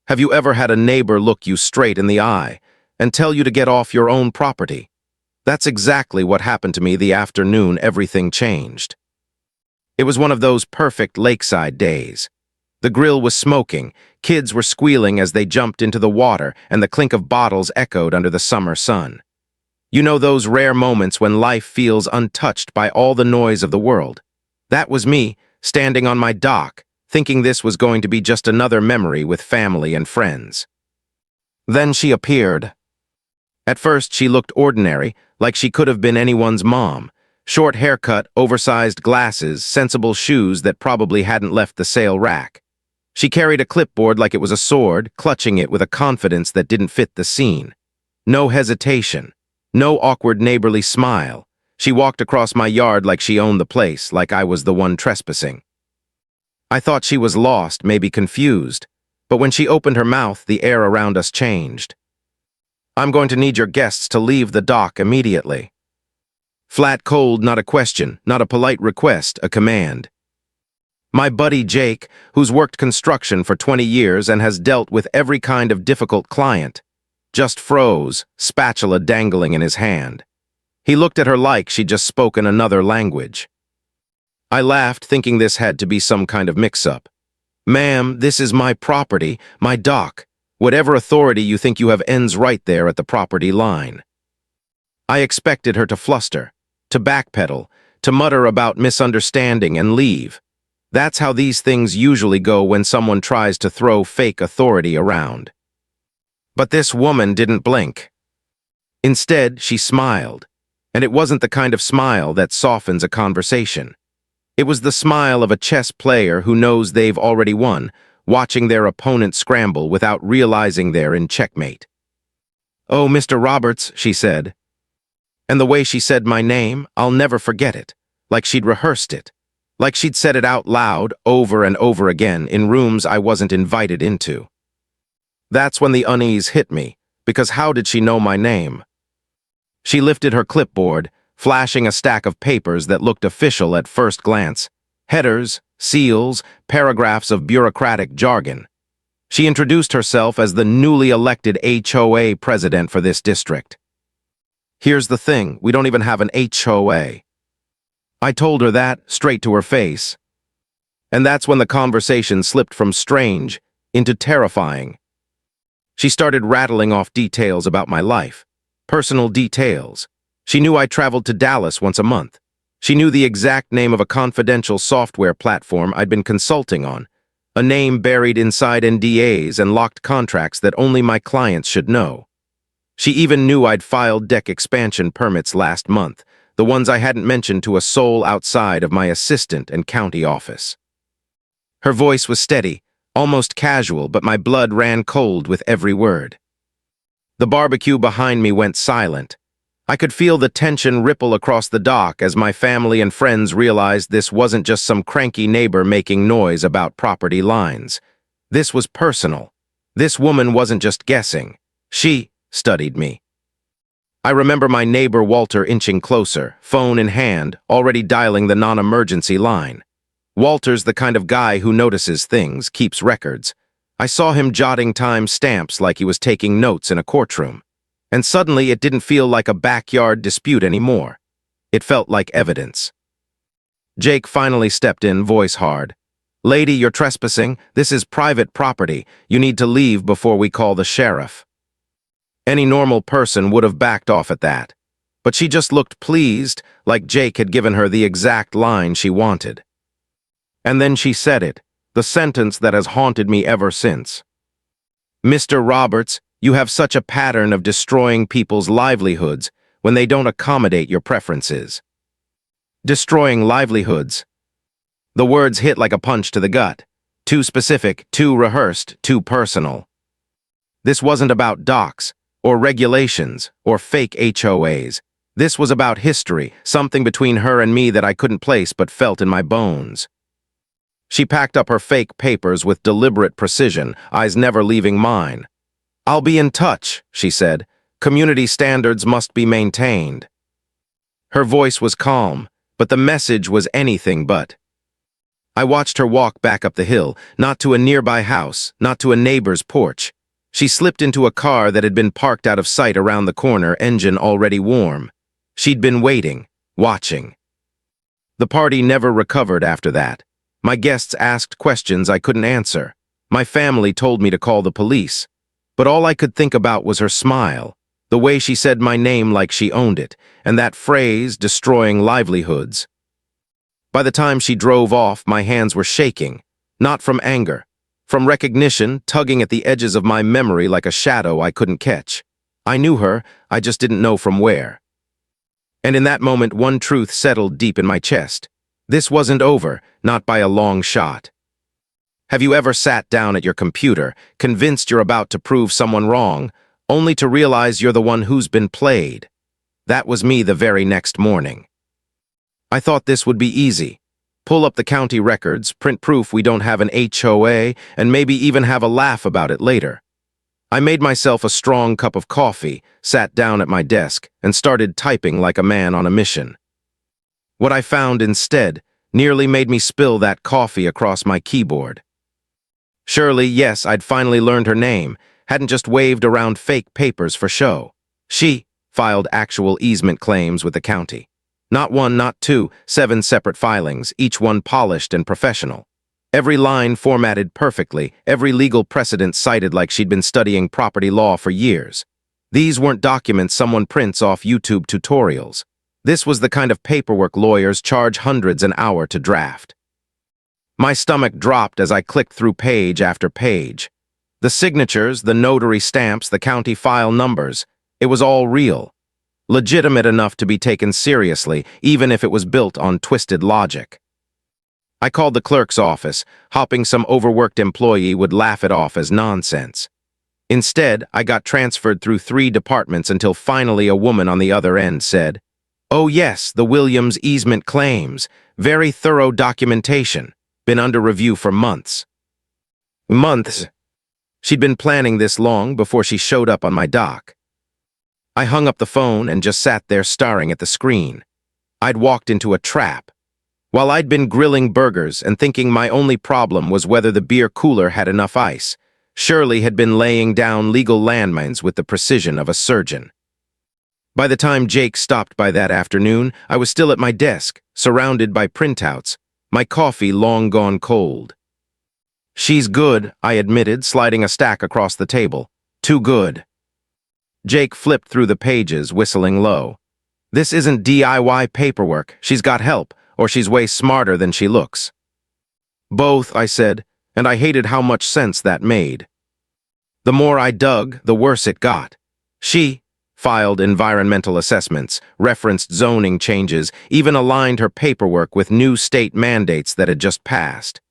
Have you ever had a neighbor look you straight in the eye and tell you to get off your own property? That's exactly what happened to me the afternoon everything changed. It was one of those perfect lakeside days. The grill was smoking, kids were squealing as they jumped into the water, and the clink of bottles echoed under the summer sun. You know those rare moments when life feels untouched by all the noise of the world? That was me, standing on my dock, thinking this was going to be just another memory with family and friends. Then she appeared. At first, she looked ordinary, like she could have been anyone's mom. Short haircut, oversized glasses, sensible shoes that probably hadn't left the sale rack. She carried a clipboard like it was a sword, clutching it with a confidence that didn't fit the scene. No hesitation. No awkward neighborly smile. She walked across my yard like she owned the place, like I was the one trespassing. I thought she was lost, maybe confused, but when she opened her mouth, the air around us changed. "I'm going to need your guests to leave the dock immediately." Flat cold, not a question, not a polite request, a command. My buddy Jake, who's worked construction for 20 years and has dealt with every kind of difficult client, just froze, spatula dangling in his hand. He looked at her like she'd just spoken another language. I laughed, thinking this had to be some kind of mix-up. "Ma'am, this is my property, my dock. Whatever authority you think you have ends right there at the property line." I expected her to fluster, to backpedal, to mutter about misunderstanding and leave. That's how these things usually go when someone tries to throw fake authority around. But this woman didn't blink. Instead, she smiled, and it wasn't the kind of smile that softens a conversation. It was the smile of a chess player who knows they've already won, watching their opponent scramble without realizing they're in checkmate. "Oh, Mr. Roberts," she said. And the way she said my name, I'll never forget it, like she'd rehearsed it, like she'd said it out loud over and over again in rooms I wasn't invited into. That's when the unease hit me, because how did she know my name? She lifted her clipboard, flashing a stack of papers that looked official at first glance. Headers, seals, paragraphs of bureaucratic jargon. She introduced herself as the newly elected HOA president for this district. "Here's the thing, we don't even have an HOA. I told her that, straight to her face. And that's when the conversation slipped from strange into terrifying. She started rattling off details about my life, personal details. She knew I traveled to Dallas once a month. She knew the exact name of a confidential software platform I'd been consulting on, a name buried inside NDAs and locked contracts that only my clients should know. She even knew I'd filed deck expansion permits last month, the ones I hadn't mentioned to a soul outside of my assistant and county office. Her voice was steady, almost casual, but my blood ran cold with every word. The barbecue behind me went silent. I could feel the tension ripple across the dock as my family and friends realized this wasn't just some cranky neighbor making noise about property lines. This was personal. This woman wasn't just guessing. She studied me. I remember my neighbor Walter inching closer, phone in hand, already dialing the non-emergency line. Walter's the kind of guy who notices things, keeps records. I saw him jotting time stamps like he was taking notes in a courtroom. And suddenly it didn't feel like a backyard dispute anymore. It felt like evidence. Jake finally stepped in, voice hard. "Lady, you're trespassing. This is private property. You need to leave before we call the sheriff." Any normal person would have backed off at that. But she just looked pleased, like Jake had given her the exact line she wanted. And then she said it, the sentence that has haunted me ever since. "Mr. Roberts, you have such a pattern of destroying people's livelihoods when they don't accommodate your preferences." Destroying livelihoods. The words hit like a punch to the gut. Too specific, too rehearsed, too personal. This wasn't about docks, or regulations, or fake HOAs. This was about history, something between her and me that I couldn't place but felt in my bones. She packed up her fake papers with deliberate precision, eyes never leaving mine. "I'll be in touch," she said. "Community standards must be maintained." Her voice was calm, but the message was anything but. I watched her walk back up the hill, not to a nearby house, not to a neighbor's porch. She slipped into a car that had been parked out of sight around the corner, engine already warm. She'd been waiting, watching. The party never recovered after that. My guests asked questions I couldn't answer. My family told me to call the police. But all I could think about was her smile, the way she said my name like she owned it, and that phrase, destroying livelihoods. By the time she drove off, my hands were shaking, not from anger, from recognition, tugging at the edges of my memory like a shadow I couldn't catch. I knew her, I just didn't know from where. And in that moment, one truth settled deep in my chest. This wasn't over, not by a long shot. Have you ever sat down at your computer, convinced you're about to prove someone wrong, only to realize you're the one who's been played? That was me the very next morning. I thought this would be easy. Pull up the county records, print proof we don't have an HOA, and maybe even have a laugh about it later. I made myself a strong cup of coffee, sat down at my desk, and started typing like a man on a mission. What I found instead nearly made me spill that coffee across my keyboard. Shirley, yes, I'd finally learned her name, hadn't just waved around fake papers for show. She filed actual easement claims with the county. Not one, not two, 7 separate filings, each one polished and professional. Every line formatted perfectly, every legal precedent cited like she'd been studying property law for years. These weren't documents someone prints off YouTube tutorials. This was the kind of paperwork lawyers charge hundreds an hour to draft. My stomach dropped as I clicked through page after page. The signatures, the notary stamps, the county file numbers, it was all real. Legitimate enough to be taken seriously, even if it was built on twisted logic. I called the clerk's office, hoping some overworked employee would laugh it off as nonsense. Instead, I got transferred through 3 departments until finally a woman on the other end said, "Oh yes, the Williams easement claims. Very thorough documentation. Been under review for months." Months. She'd been planning this long before she showed up on my dock. I hung up the phone and just sat there staring at the screen. I'd walked into a trap. While I'd been grilling burgers and thinking my only problem was whether the beer cooler had enough ice, Shirley had been laying down legal landmines with the precision of a surgeon. By the time Jake stopped by that afternoon, I was still at my desk, surrounded by printouts, my coffee long gone cold. "She's good," I admitted, sliding a stack across the table. "Too good." Jake flipped through the pages, whistling low. "This isn't DIY paperwork. She's got help, or she's way smarter than she looks." "Both," I said, and I hated how much sense that made. The more I dug, the worse it got. She filed environmental assessments, referenced zoning changes, even aligned her paperwork with new state mandates that had just passed.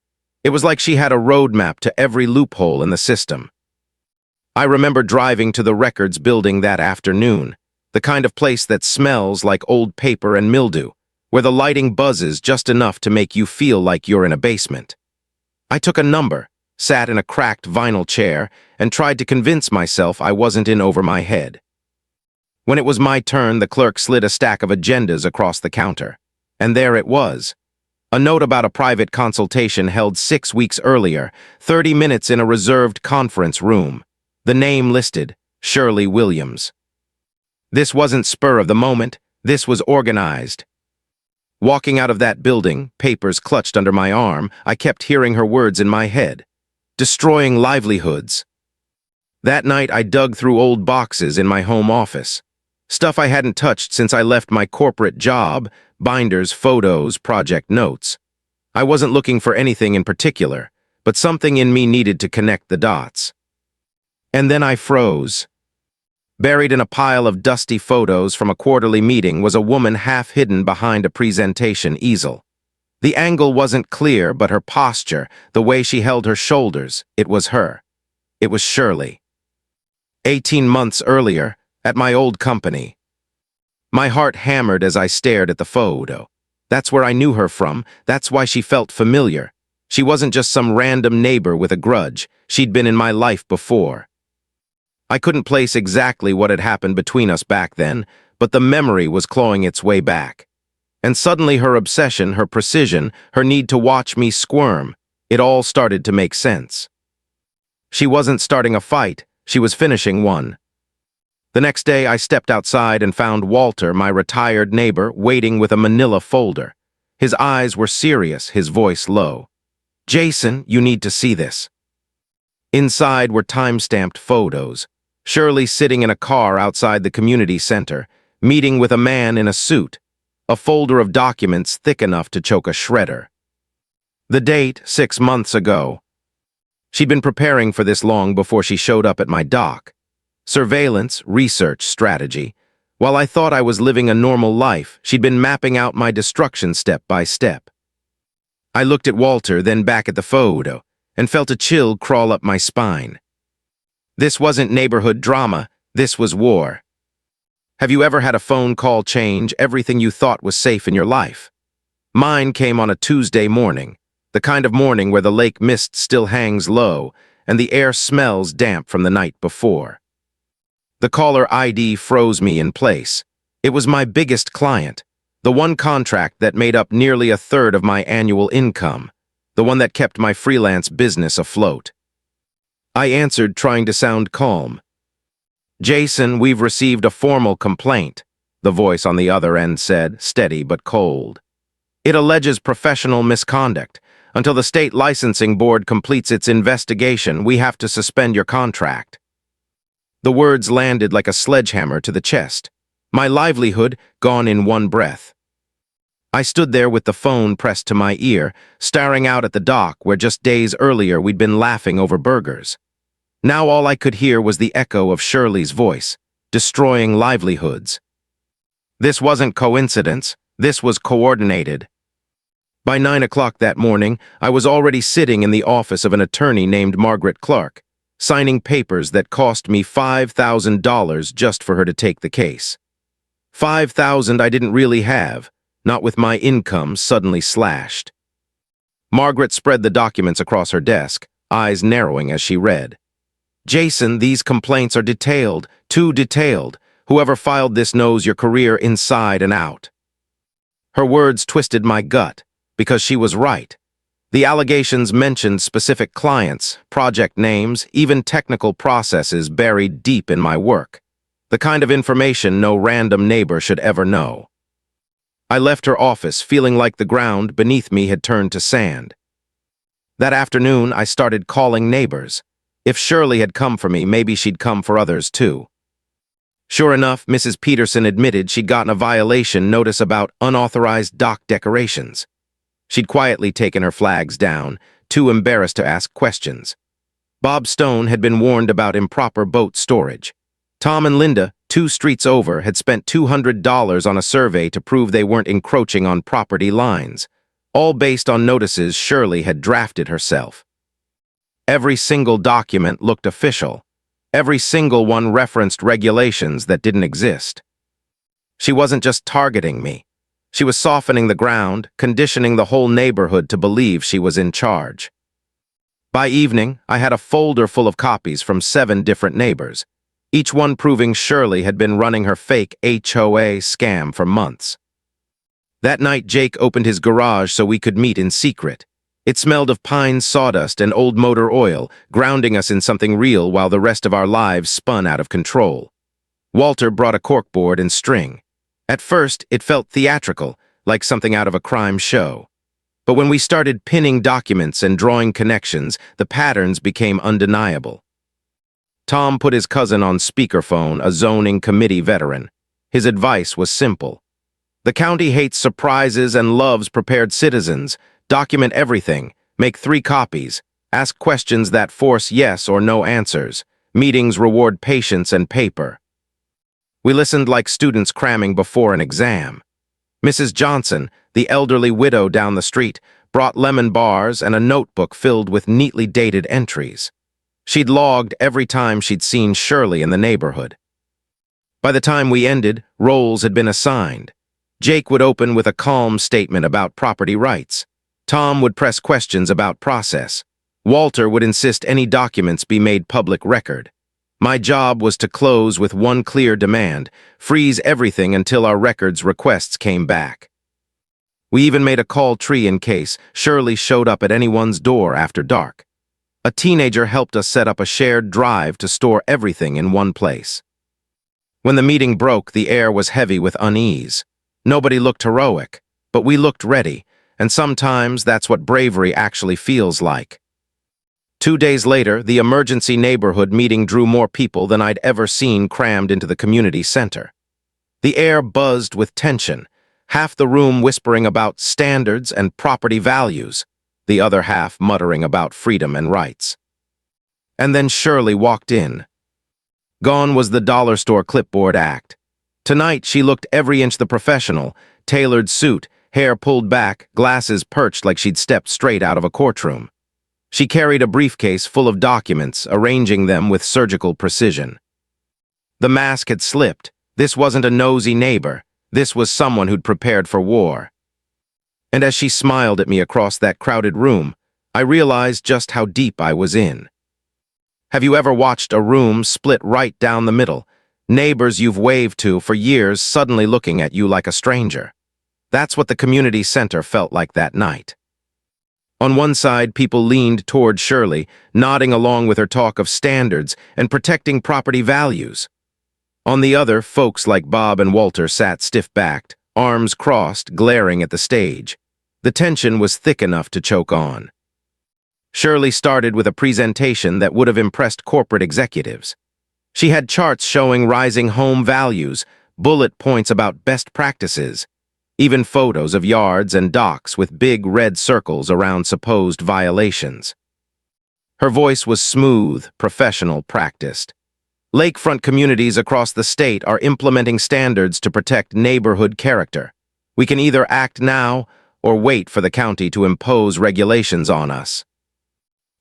It was like she had a roadmap to every loophole in the system. I remember driving to the records building that afternoon, the kind of place that smells like old paper and mildew, where the lighting buzzes just enough to make you feel like you're in a basement. I took a number, sat in a cracked vinyl chair, and tried to convince myself I wasn't in over my head. When it was my turn, the clerk slid a stack of agendas across the counter. And there it was. A note about a private consultation held 6 weeks earlier, 30 minutes in a reserved conference room. The name listed, Shirley Williams. This wasn't spur of the moment, this was organized. Walking out of that building, papers clutched under my arm, I kept hearing her words in my head. Destroying livelihoods. That night I dug through old boxes in my home office. Stuff I hadn't touched since I left my corporate job, binders, photos, project notes. I wasn't looking for anything in particular, but something in me needed to connect the dots. And then I froze. Buried in a pile of dusty photos from a quarterly meeting was a woman half hidden behind a presentation easel. The angle wasn't clear, but her posture, the way she held her shoulders, it was her. It was Shirley. 18 months earlier, at my old company. My heart hammered as I stared at the photo. That's where I knew her from, that's why she felt familiar. She wasn't just some random neighbor with a grudge, she'd been in my life before. I couldn't place exactly what had happened between us back then, but the memory was clawing its way back. And suddenly her obsession, her precision, her need to watch me squirm, it all started to make sense. She wasn't starting a fight, she was finishing one. The next day I stepped outside and found Walter, my retired neighbor, waiting with a manila folder. His eyes were serious, his voice low. "Jason, you need to see this." Inside were time-stamped photos. Shirley sitting in a car outside the community center, meeting with a man in a suit, a folder of documents thick enough to choke a shredder. The date, 6 months ago. She'd been preparing for this long before she showed up at my dock. Surveillance, research, strategy. While I thought I was living a normal life, she'd been mapping out my destruction step by step. I looked at Walter, then back at the photo, and felt a chill crawl up my spine. This wasn't neighborhood drama, this was war. Have you ever had a phone call change everything you thought was safe in your life? Mine came on a Tuesday morning, the kind of morning where the lake mist still hangs low and the air smells damp from the night before. The caller ID froze me in place. It was my biggest client, the one contract that made up nearly a third of my annual income, the one that kept my freelance business afloat. I answered, trying to sound calm. "Jason, we've received a formal complaint," the voice on the other end said, steady but cold. "It alleges professional misconduct. Until the state licensing board completes its investigation, we have to suspend your contract." The words landed like a sledgehammer to the chest. My livelihood gone in one breath. I stood there with the phone pressed to my ear, staring out at the dock where just days earlier we'd been laughing over burgers. Now all I could hear was the echo of Shirley's voice, destroying livelihoods. This wasn't coincidence, this was coordinated. By 9 o'clock that morning, I was already sitting in the office of an attorney named Margaret Clark, signing papers that cost me $5,000 just for her to take the case. $5,000 I didn't really have, not with my income suddenly slashed. Margaret spread the documents across her desk, eyes narrowing as she read. "Jason, these complaints are detailed, too detailed. Whoever filed this knows your career inside and out." Her words twisted my gut, because she was right. The allegations mentioned specific clients, project names, even technical processes buried deep in my work. The kind of information no random neighbor should ever know. I left her office feeling like the ground beneath me had turned to sand. That afternoon, I started calling neighbors. If Shirley had come for me, maybe she'd come for others too. Sure enough, Mrs. Peterson admitted she'd gotten a violation notice about unauthorized dock decorations. She'd quietly taken her flags down, too embarrassed to ask questions. Bob Stone had been warned about improper boat storage. Tom and Linda, 2 streets over, had spent $200 on a survey to prove they weren't encroaching on property lines, all based on notices Shirley had drafted herself. Every single document looked official. Every single one referenced regulations that didn't exist. She wasn't just targeting me. She was softening the ground, conditioning the whole neighborhood to believe she was in charge. By evening, I had a folder full of copies from 7 different neighbors, each one proving Shirley had been running her fake HOA scam for months. That night, Jake opened his garage so we could meet in secret. It smelled of pine sawdust and old motor oil, grounding us in something real while the rest of our lives spun out of control. Walter brought a corkboard and string. At first, it felt theatrical, like something out of a crime show. But when we started pinning documents and drawing connections, the patterns became undeniable. Tom put his cousin on speakerphone, a zoning committee veteran. His advice was simple. "The county hates surprises and loves prepared citizens. Document everything, make 3 copies, ask questions that force yes or no answers. Meetings reward patience and paper." We listened like students cramming before an exam. Mrs. Johnson, the elderly widow down the street, brought lemon bars and a notebook filled with neatly dated entries. She'd logged every time she'd seen Shirley in the neighborhood. By the time we ended, roles had been assigned. Jake would open with a calm statement about property rights. Tom would press questions about process. Walter would insist any documents be made public record. My job was to close with one clear demand: freeze everything until our records requests came back. We even made a call tree in case Shirley showed up at anyone's door after dark. A teenager helped us set up a shared drive to store everything in one place. When the meeting broke, the air was heavy with unease. Nobody looked heroic, but we looked ready, and sometimes that's what bravery actually feels like. 2 days later, the emergency neighborhood meeting drew more people than I'd ever seen crammed into the community center. The air buzzed with tension, half the room whispering about standards and property values, the other half muttering about freedom and rights. And then Shirley walked in. Gone was the dollar store clipboard act. Tonight she looked every inch the professional, tailored suit, hair pulled back, glasses perched like she'd stepped straight out of a courtroom. She carried a briefcase full of documents, arranging them with surgical precision. The mask had slipped. This wasn't a nosy neighbor. This was someone who'd prepared for war. And as she smiled at me across that crowded room, I realized just how deep I was in. Have you ever watched a room split right down the middle, neighbors you've waved to for years suddenly looking at you like a stranger? That's what the community center felt like that night. On one side, people leaned toward Shirley, nodding along with her talk of standards and protecting property values. On the other, folks like Bob and Walter sat stiff-backed, arms crossed, glaring at the stage. The tension was thick enough to choke on. Shirley started with a presentation that would have impressed corporate executives. She had charts showing rising home values, bullet points about best practices, even photos of yards and docks with big red circles around supposed violations. Her voice was smooth, professional, practiced. Lakefront communities across the state are implementing standards to protect neighborhood character. We can either act now or wait for the county to impose regulations on us.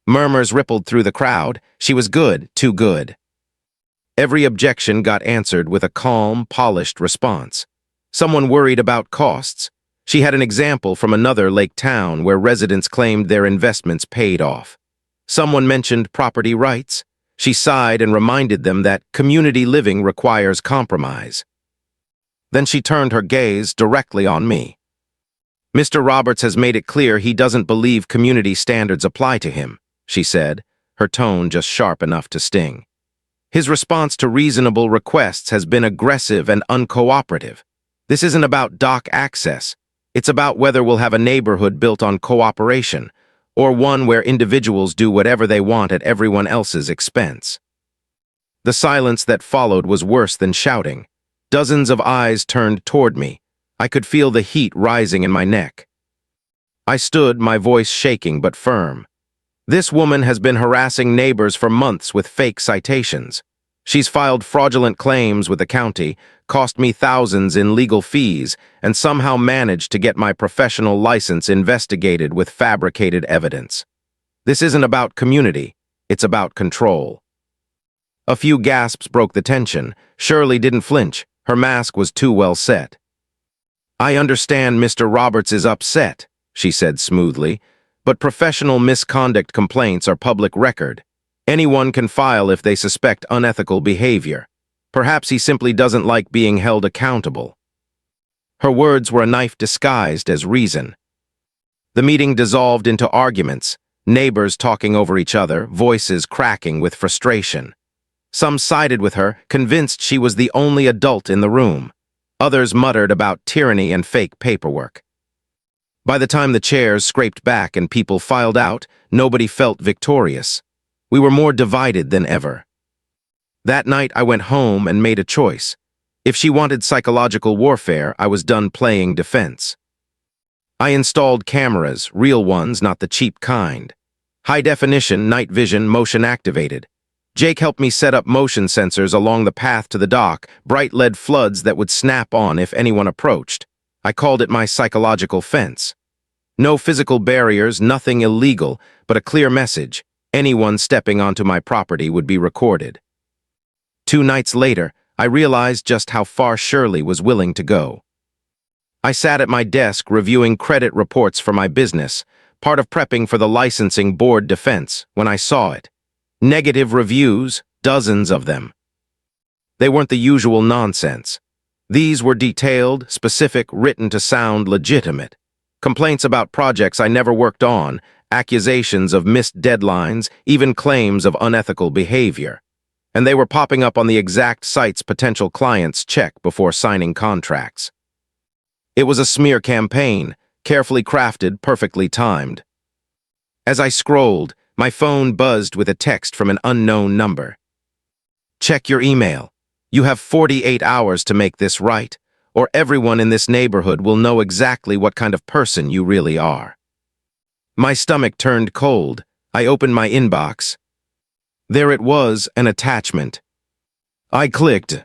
Murmurs rippled through the crowd. She was good, too good. Every objection got answered with a calm, polished response. Someone worried about costs. She had an example from another lake town where residents claimed their investments paid off. Someone mentioned property rights. She sighed and reminded them that community living requires compromise. Then she turned her gaze directly on me. Mr. Roberts has made it clear he doesn't believe community standards apply to him, she said, her tone just sharp enough to sting. His response to reasonable requests has been aggressive and uncooperative. This isn't about dock access. It's about whether we'll have a neighborhood built on cooperation, or one where individuals do whatever they want at everyone else's expense. The silence that followed was worse than shouting. Dozens of eyes turned toward me. I could feel the heat rising in my neck. I stood, my voice shaking but firm. This woman has been harassing neighbors for months with fake citations. She's filed fraudulent claims with the county, cost me thousands in legal fees, and somehow managed to get my professional license investigated with fabricated evidence. This isn't about community, it's about control. A few gasps broke the tension. Shirley didn't flinch. Her mask was too well set. I understand Mr. Roberts is upset, she said smoothly, but professional misconduct complaints are public record. Anyone can file if they suspect unethical behavior. Perhaps he simply doesn't like being held accountable. Her words were a knife disguised as reason. The meeting dissolved into arguments, neighbors talking over each other, voices cracking with frustration. Some sided with her, convinced she was the only adult in the room. Others muttered about tyranny and fake paperwork. By the time the chairs scraped back and people filed out, nobody felt victorious. We were more divided than ever. That night I went home and made a choice. If she wanted psychological warfare, I was done playing defense. I installed cameras, real ones, not the cheap kind. High definition, night vision, motion activated. Jake helped me set up motion sensors along the path to the dock, bright LED floods that would snap on if anyone approached. I called it my psychological fence. No physical barriers, nothing illegal, but a clear message. Anyone stepping onto my property would be recorded. 2 nights later, I realized just how far Shirley was willing to go. I sat at my desk reviewing credit reports for my business, part of prepping for the licensing board defense, when I saw it. Negative reviews, dozens of them. They weren't the usual nonsense. These were detailed, specific, written to sound legitimate. Complaints about projects I never worked on, accusations of missed deadlines, even claims of unethical behavior. And they were popping up on the exact sites potential clients check before signing contracts. It was a smear campaign, carefully crafted, perfectly timed. As I scrolled, my phone buzzed with a text from an unknown number. Check your email. You have 48 hours to make this right, or everyone in this neighborhood will know exactly what kind of person you really are. My stomach turned cold. I opened my inbox. There it was, an attachment. I clicked,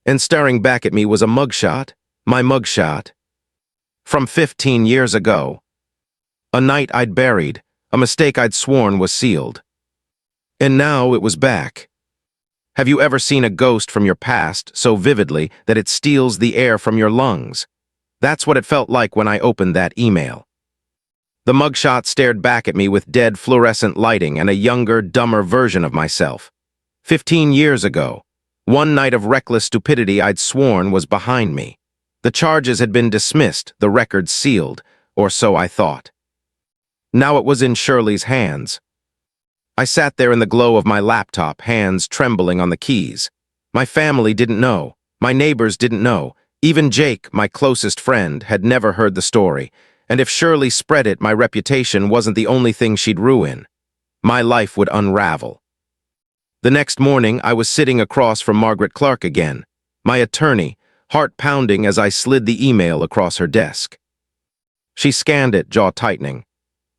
and staring back at me was a mugshot, my mugshot. From 15 years ago. A night I'd buried, a mistake I'd sworn was sealed. And now it was back. Have you ever seen a ghost from your past so vividly that it steals the air from your lungs? That's what it felt like when I opened that email. The mugshot stared back at me with dead fluorescent lighting and a younger, dumber version of myself. 15 years ago, one night of reckless stupidity I'd sworn was behind me. The charges had been dismissed, the records sealed, or so I thought. Now it was in Shirley's hands. I sat there in the glow of my laptop, hands trembling on the keys. My family didn't know. My neighbors didn't know. Even Jake, my closest friend, had never heard the story. And if Shirley spread it, my reputation wasn't the only thing she'd ruin. My life would unravel. The next morning, I was sitting across from Margaret Clark again, my attorney, heart pounding as I slid the email across her desk. She scanned it, jaw tightening.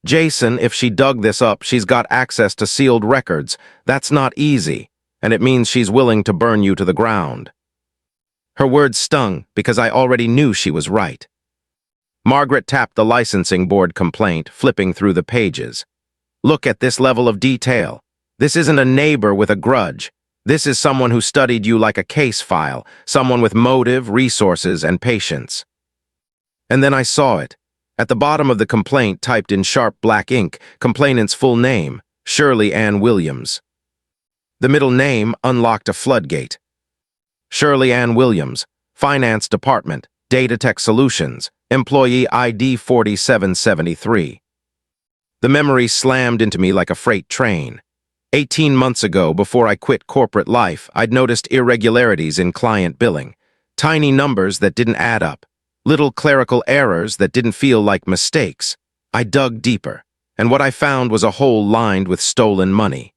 Jason, if she dug this up, she's got access to sealed records. That's not easy, and it means she's willing to burn you to the ground. Her words stung because I already knew she was right. Margaret tapped the licensing board complaint, flipping through the pages. Look at this level of detail. This isn't a neighbor with a grudge. This is someone who studied you like a case file, someone with motive, resources, and patience. And then I saw it. At the bottom of the complaint, typed in sharp black ink, complainant's full name, Shirley Ann Williams. The middle name unlocked a floodgate. Shirley Ann Williams, Finance Department, Data Tech Solutions, Employee ID 4773. The memory slammed into me like a freight train. 18 months ago, before I quit corporate life, I'd noticed irregularities in client billing. Tiny numbers that didn't add up. Little clerical errors that didn't feel like mistakes. I dug deeper, and what I found was a hole lined with stolen money.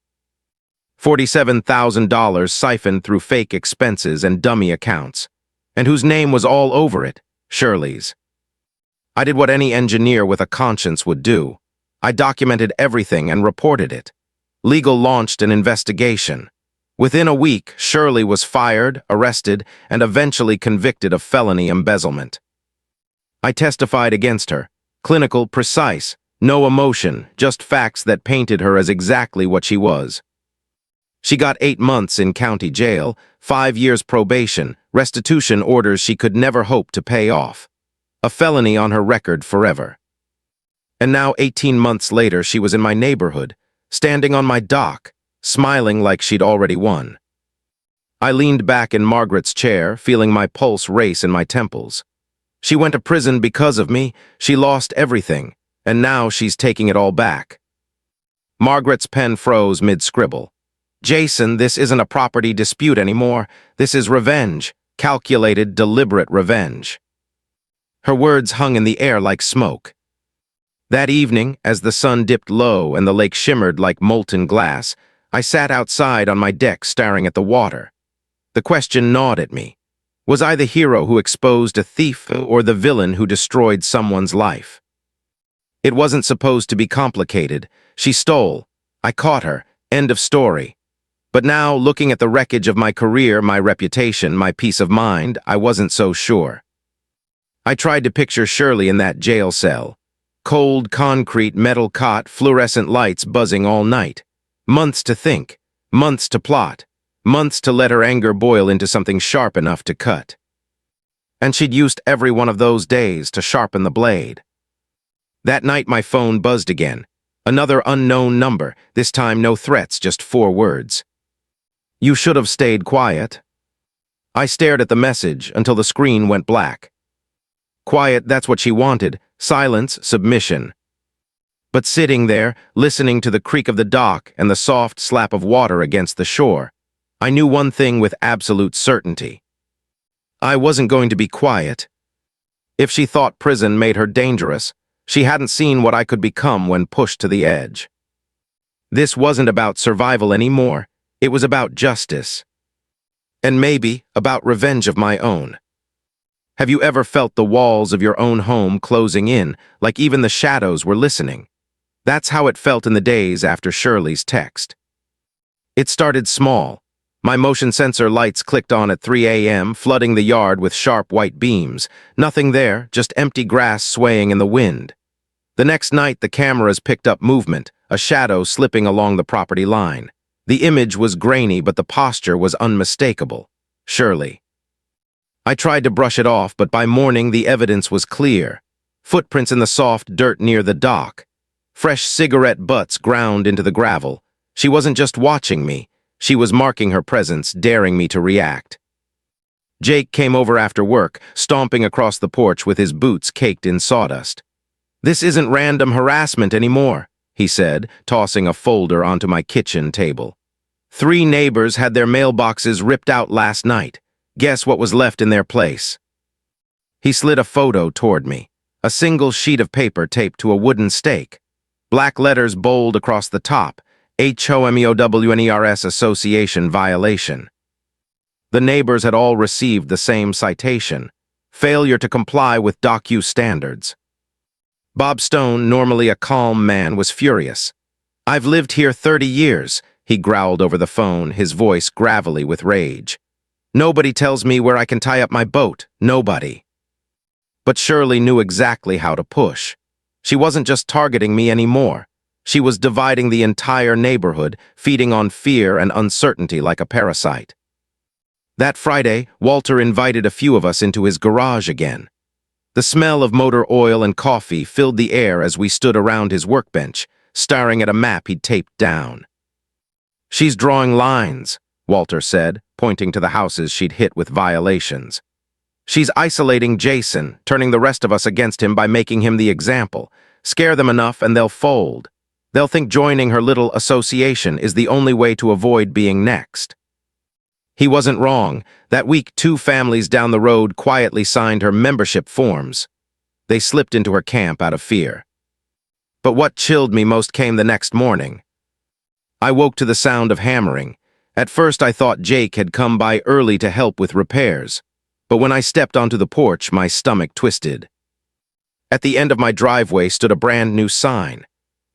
$47,000 siphoned through fake expenses and dummy accounts, and whose name was all over it, Shirley's. I did what any engineer with a conscience would do. I documented everything and reported it. Legal launched an investigation. Within a week, Shirley was fired, arrested, and eventually convicted of felony embezzlement. I testified against her. Clinical, precise, no emotion, just facts that painted her as exactly what she was. She got 8 months in county jail, 5 years probation, restitution orders she could never hope to pay off. A felony on her record forever. And now, 18 months later, she was in my neighborhood, standing on my dock, smiling like she'd already won. I leaned back in Margaret's chair, feeling my pulse race in my temples. She went to prison because of me, she lost everything, and now she's taking it all back. Margaret's pen froze mid-scribble. Jason, this isn't a property dispute anymore. This is revenge, calculated, deliberate revenge. Her words hung in the air like smoke. That evening, as the sun dipped low and the lake shimmered like molten glass, I sat outside on my deck staring at the water. The question gnawed at me. Was I the hero who exposed a thief or the villain who destroyed someone's life? It wasn't supposed to be complicated. She stole. I caught her. End of story. But now, looking at the wreckage of my career, my reputation, my peace of mind, I wasn't so sure. I tried to picture Shirley in that jail cell. Cold, concrete, metal cot, fluorescent lights buzzing all night. Months to think. Months to plot. Months to let her anger boil into something sharp enough to cut. And she'd used every one of those days to sharpen the blade. That night my phone buzzed again. Another unknown number, this time no threats, just 4 words. You should have stayed quiet. I stared at the message until the screen went black. Quiet, that's what she wanted. Silence, submission. But sitting there, listening to the creak of the dock and the soft slap of water against the shore, I knew one thing with absolute certainty. I wasn't going to be quiet. If she thought prison made her dangerous, she hadn't seen what I could become when pushed to the edge. This wasn't about survival anymore. It was about justice. And maybe about revenge of my own. Have you ever felt the walls of your own home closing in, like even the shadows were listening? That's how it felt in the days after Shirley's text. It started small. My motion sensor lights clicked on at 3 a.m., flooding the yard with sharp white beams. Nothing there, just empty grass swaying in the wind. The next night, the cameras picked up movement, a shadow slipping along the property line. The image was grainy, but the posture was unmistakable. Shirley. I tried to brush it off, but by morning the evidence was clear. Footprints in the soft dirt near the dock. Fresh cigarette butts ground into the gravel. She wasn't just watching me. She was marking her presence, daring me to react. Jake came over after work, stomping across the porch with his boots caked in sawdust. "This isn't random harassment anymore," he said, tossing a folder onto my kitchen table. 3 neighbors had their mailboxes ripped out last night. Guess what was left in their place? He slid a photo toward me, a single sheet of paper taped to a wooden stake. Black letters bold across the top, HOMEOWNERS Association violation. The neighbors had all received the same citation, failure to comply with docu standards. Bob Stone, normally a calm man, was furious. "I've lived here 30 years, he growled over the phone, his voice gravelly with rage. "Nobody tells me where I can tie up my boat, nobody." But Shirley knew exactly how to push. She wasn't just targeting me anymore. She was dividing the entire neighborhood, feeding on fear and uncertainty like a parasite. That Friday, Walter invited a few of us into his garage again. The smell of motor oil and coffee filled the air as we stood around his workbench, staring at a map he'd taped down. "She's drawing lines," Walter said, pointing to the houses she'd hit with violations. "She's isolating Jason, turning the rest of us against him by making him the example. Scare them enough and they'll fold. They'll think joining her little association is the only way to avoid being next." He wasn't wrong. That week, 2 families down the road quietly signed her membership forms. They slipped into her camp out of fear. But what chilled me most came the next morning. I woke to the sound of hammering. At first I thought Jake had come by early to help with repairs, but when I stepped onto the porch, my stomach twisted. At the end of my driveway stood a brand new sign.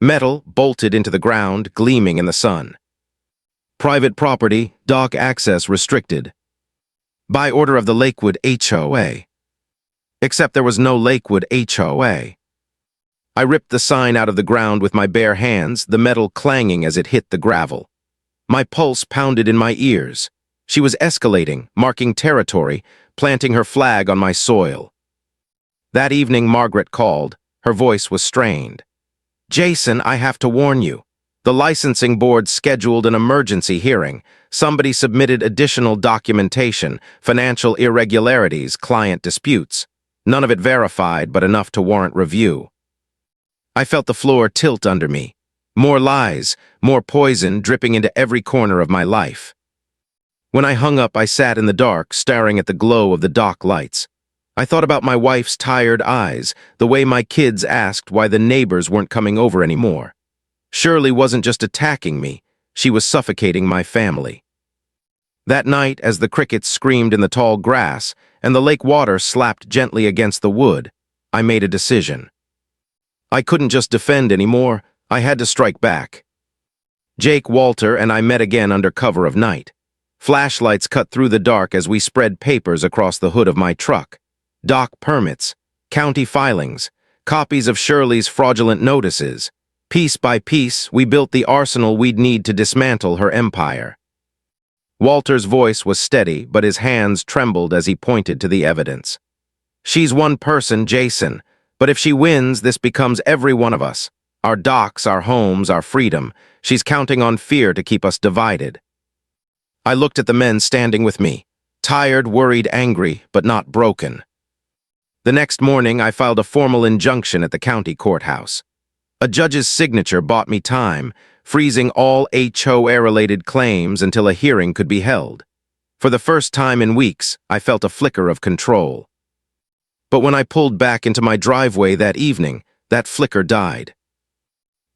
Metal bolted into the ground, gleaming in the sun. "Private property, dock access restricted. By order of the Lakewood HOA." Except there was no Lakewood HOA. I ripped the sign out of the ground with my bare hands, the metal clanging as it hit the gravel. My pulse pounded in my ears. She was escalating, marking territory, planting her flag on my soil. That evening, Margaret called. Her voice was strained. "Jason, I have to warn you. The licensing board scheduled an emergency hearing. Somebody submitted additional documentation, financial irregularities, client disputes. None of it verified, but enough to warrant review." I felt the floor tilt under me. More lies, more poison dripping into every corner of my life. When I hung up, I sat in the dark, staring at the glow of the dock lights. I thought about my wife's tired eyes, the way my kids asked why the neighbors weren't coming over anymore. Shirley wasn't just attacking me, she was suffocating my family. That night, as the crickets screamed in the tall grass and the lake water slapped gently against the wood, I made a decision. I couldn't just defend anymore, I had to strike back. Jake, Walter, and I met again under cover of night. Flashlights cut through the dark as we spread papers across the hood of my truck. Dock permits, county filings, copies of Shirley's fraudulent notices. Piece by piece, we built the arsenal we'd need to dismantle her empire. Walter's voice was steady, but his hands trembled as he pointed to the evidence. "She's one person, Jason, but if she wins, this becomes every one of us. Our docks, our homes, our freedom. She's counting on fear to keep us divided." I looked at the men standing with me, tired, worried, angry, but not broken. The next morning, I filed a formal injunction at the county courthouse. A judge's signature bought me time, freezing all HOA-related claims until a hearing could be held. For the first time in weeks, I felt a flicker of control. But when I pulled back into my driveway that evening, that flicker died.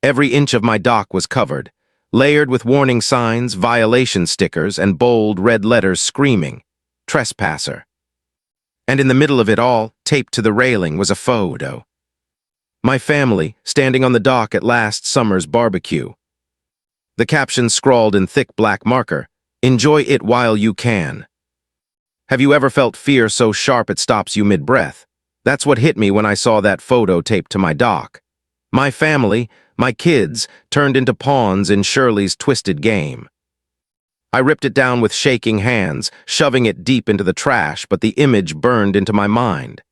Every inch of my dock was covered, layered with warning signs, violation stickers, and bold red letters screaming, "Trespasser." And in the middle of it all, taped to the railing, was a photo. My family, standing on the dock at last summer's barbecue. The caption scrawled in thick black marker, "Enjoy it while you can." Have you ever felt fear so sharp it stops you mid-breath? That's what hit me when I saw that photo taped to my dock. My family, my kids, turned into pawns in Shirley's twisted game. I ripped it down with shaking hands, shoving it deep into the trash, but the image burned into my mind.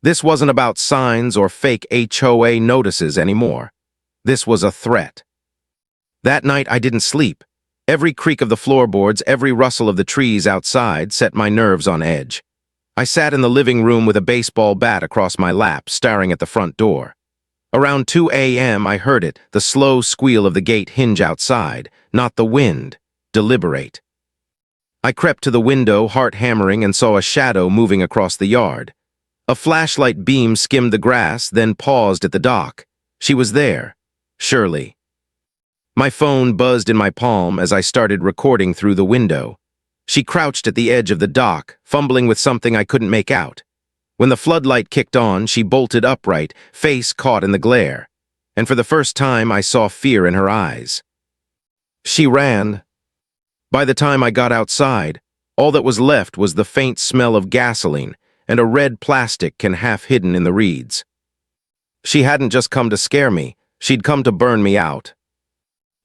This wasn't about signs or fake HOA notices anymore. This was a threat. That night I didn't sleep. Every creak of the floorboards, every rustle of the trees outside set my nerves on edge. I sat in the living room with a baseball bat across my lap, staring at the front door. Around 2 a.m. I heard it, the slow squeal of the gate hinge outside, not the wind. Deliberate. I crept to the window, heart hammering, and saw a shadow moving across the yard. A flashlight beam skimmed the grass, then paused at the dock. She was there. Shirley. My phone buzzed in my palm as I started recording through the window. She crouched at the edge of the dock, fumbling with something I couldn't make out. When the floodlight kicked on, she bolted upright, face caught in the glare. And for the first time, I saw fear in her eyes. She ran. By the time I got outside, all that was left was the faint smell of gasoline and a red plastic can half hidden in the reeds. She hadn't just come to scare me, she'd come to burn me out.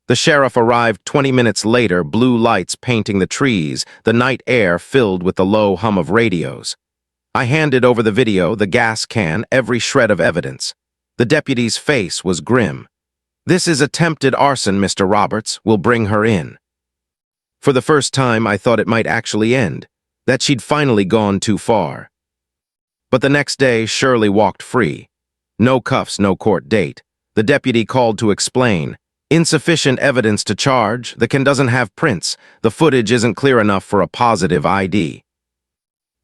The sheriff arrived 20 minutes later, blue lights painting the trees, the night air filled with the low hum of radios. I handed over the video, the gas can, every shred of evidence. The deputy's face was grim. "This is attempted arson, Mr. Roberts. We'll bring her in." For the first time, I thought it might actually end, that she'd finally gone too far. But the next day, Shirley walked free. No cuffs, no court date. The deputy called to explain. "Insufficient evidence to charge. The can doesn't have prints. The footage isn't clear enough for a positive ID."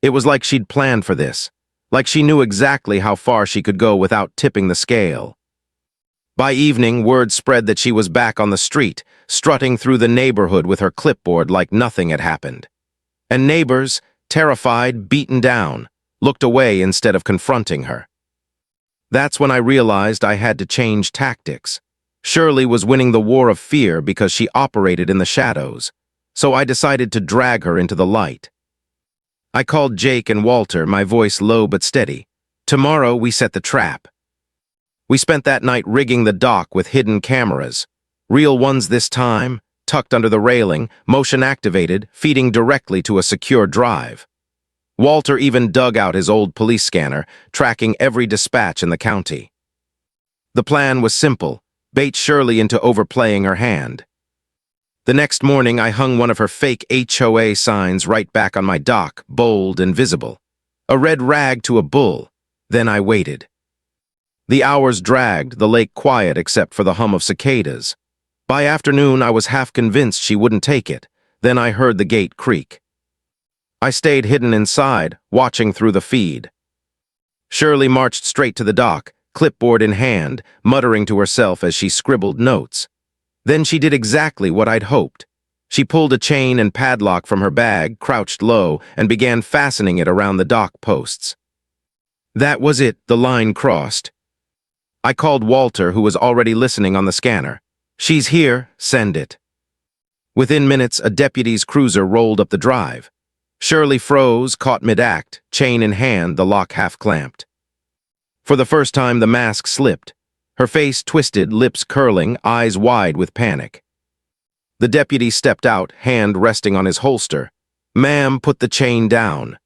It was like she'd planned for this, like she knew exactly how far she could go without tipping the scale. By evening, word spread that she was back on the street, strutting through the neighborhood with her clipboard like nothing had happened. And neighbors, terrified, beaten down, looked away instead of confronting her. That's when I realized I had to change tactics. Shirley was winning the war of fear because she operated in the shadows, so I decided to drag her into the light. I called Jake and Walter, my voice low but steady. "Tomorrow we set the trap." We spent that night rigging the dock with hidden cameras. Real ones this time, tucked under the railing, motion activated, feeding directly to a secure drive. Walter even dug out his old police scanner, tracking every dispatch in the county. The plan was simple, bait Shirley into overplaying her hand. The next morning, I hung one of her fake HOA signs right back on my dock, bold and visible. A red rag to a bull. Then I waited. The hours dragged, the lake quiet except for the hum of cicadas. By afternoon, I was half convinced she wouldn't take it. Then I heard the gate creak. I stayed hidden inside, watching through the feed. Shirley marched straight to the dock, clipboard in hand, muttering to herself as she scribbled notes. Then she did exactly what I'd hoped. She pulled a chain and padlock from her bag, crouched low, and began fastening it around the dock posts. That was it, the line crossed. I called Walter, who was already listening on the scanner. "She's here, send it." Within minutes, a deputy's cruiser rolled up the drive. Shirley froze, caught mid-act, chain in hand, the lock half-clamped. For the first time, the mask slipped. Her face twisted, lips curling, eyes wide with panic. The deputy stepped out, hand resting on his holster. "Ma'am, put the chain down."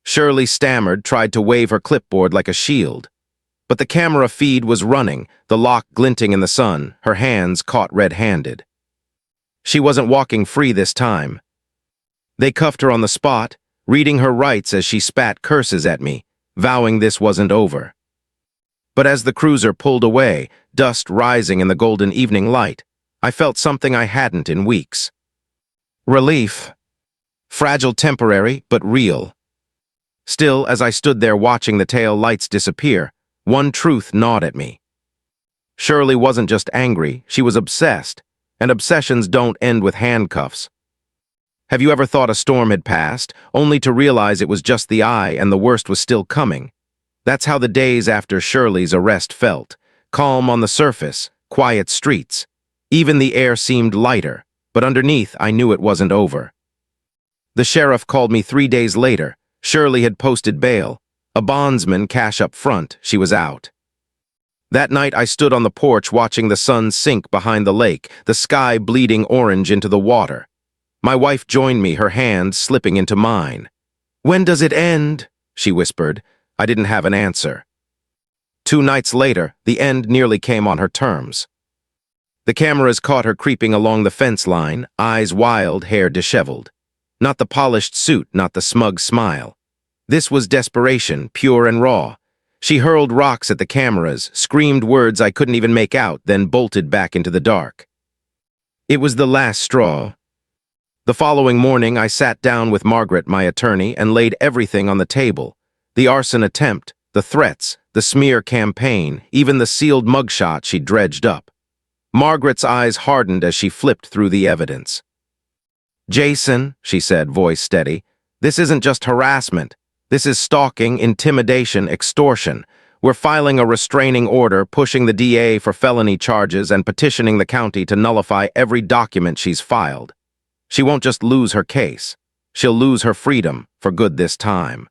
Shirley stammered, tried to wave her clipboard like a shield. But the camera feed was running, the lock glinting in the sun, her hands caught red-handed. She wasn't walking free this time. They cuffed her on the spot, reading her rights as she spat curses at me. vowing this wasn't over. But as the cruiser pulled away, dust rising in the golden evening light, I felt something I hadn't in weeks. Relief. Fragile, temporary, but real. Still, as I stood there watching the tail lights disappear, one truth gnawed at me. Shirley wasn't just angry, she was obsessed, and obsessions don't end with handcuffs. Have you ever thought a storm had passed, only to realize it was just the eye and the worst was still coming? That's how the days after Shirley's arrest felt. Calm on the surface, quiet streets. Even the air seemed lighter, but underneath I knew it wasn't over. The sheriff called me 3 days later. Shirley had posted bail. A bondsman, cash up front, she was out. That night I stood on the porch watching the sun sink behind the lake, the sky bleeding orange into the water. My wife joined me, her hand slipping into mine. "When does it end?" she whispered. I didn't have an answer. 2 nights later, the end nearly came on her terms. The cameras caught her creeping along the fence line, eyes wild, hair disheveled. Not the polished suit, not the smug smile. This was desperation, pure and raw. She hurled rocks at the cameras, screamed words I couldn't even make out, then bolted back into the dark. It was the last straw. The following morning, I sat down with Margaret, my attorney, and laid everything on the table. The arson attempt, the threats, the smear campaign, even the sealed mugshot she dredged up. Margaret's eyes hardened as she flipped through the evidence. "Jason," she said, voice steady, "this isn't just harassment. This is stalking, intimidation, extortion. We're filing a restraining order, pushing the DA for felony charges, and petitioning the county to nullify every document she's filed. She won't just lose her case. She'll lose her freedom, for good this time."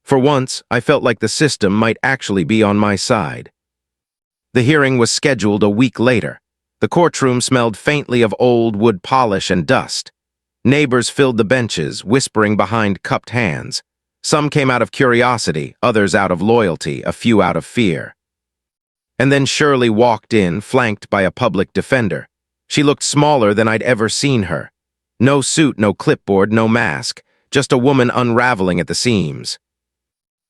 For once, I felt like the system might actually be on my side. The hearing was scheduled a week later. The courtroom smelled faintly of old wood polish and dust. Neighbors filled the benches, whispering behind cupped hands. Some came out of curiosity, others out of loyalty, a few out of fear. And then Shirley walked in, flanked by a public defender. She looked smaller than I'd ever seen her. No suit, no clipboard, no mask, just a woman unraveling at the seams.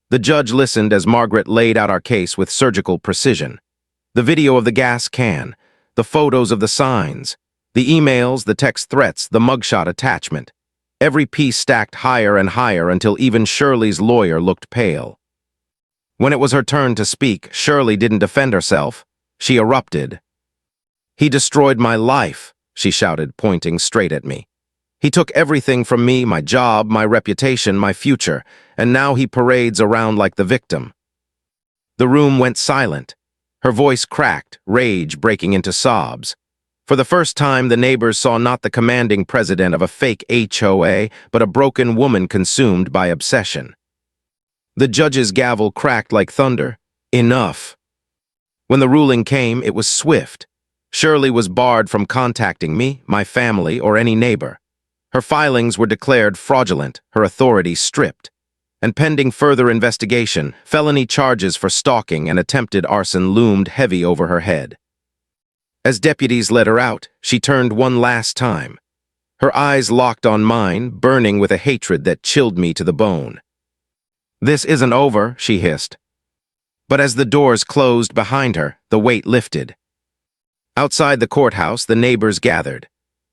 The judge listened as Margaret laid out our case with surgical precision. The video of the gas can, the photos of the signs, the emails, the text threats, the mugshot attachment. Every piece stacked higher and higher until even Shirley's lawyer looked pale. When it was her turn to speak, Shirley didn't defend herself. She erupted. "He destroyed my life," she shouted, pointing straight at me. "He took everything from me, my job, my reputation, my future, and now he parades around like the victim." The room went silent. Her voice cracked, rage breaking into sobs. For the first time, the neighbors saw not the commanding president of a fake HOA, but a broken woman consumed by obsession. The judge's gavel cracked like thunder. Enough. When the ruling came, it was swift. Shirley was barred from contacting me, my family, or any neighbor. Her filings were declared fraudulent, her authority stripped. And pending further investigation, felony charges for stalking and attempted arson loomed heavy over her head. As deputies led her out, she turned one last time. Her eyes locked on mine, burning with a hatred that chilled me to the bone. "This isn't over," she hissed. But as the doors closed behind her, the weight lifted. Outside the courthouse, the neighbors gathered.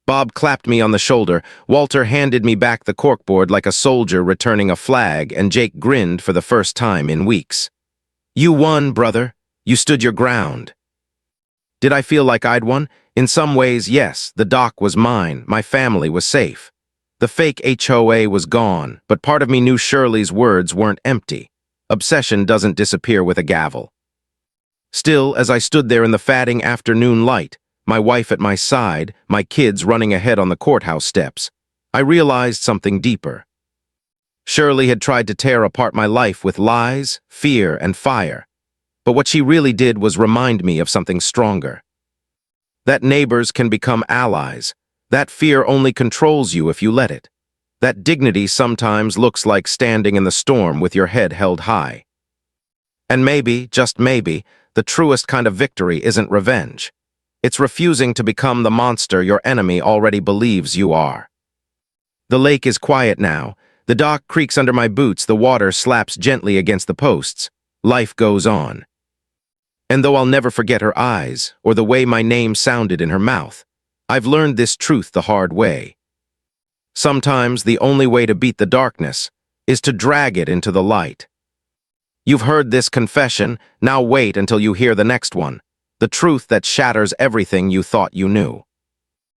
Bob clapped me on the shoulder, Walter handed me back the corkboard like a soldier returning a flag, and Jake grinned for the first time in weeks. "You won, brother. You stood your ground." Did I feel like I'd won? In some ways, yes. The dock was mine. My family was safe. The fake HOA was gone, but part of me knew Shirley's words weren't empty. Obsession doesn't disappear with a gavel. Still, as I stood there in the fading afternoon light, my wife at my side, my kids running ahead on the courthouse steps, I realized something deeper. Shirley had tried to tear apart my life with lies, fear, and fire. But what she really did was remind me of something stronger. That neighbors can become allies. That fear only controls you if you let it. That dignity sometimes looks like standing in the storm with your head held high. And maybe, just maybe, the truest kind of victory isn't revenge. It's refusing to become the monster your enemy already believes you are. The lake is quiet now. The dock creaks under my boots, the water slaps gently against the posts. Life goes on. And though I'll never forget her eyes, or the way my name sounded in her mouth, I've learned this truth the hard way. Sometimes the only way to beat the darkness is to drag it into the light. You've heard this confession, now wait until you hear the next one, the truth that shatters everything you thought you knew.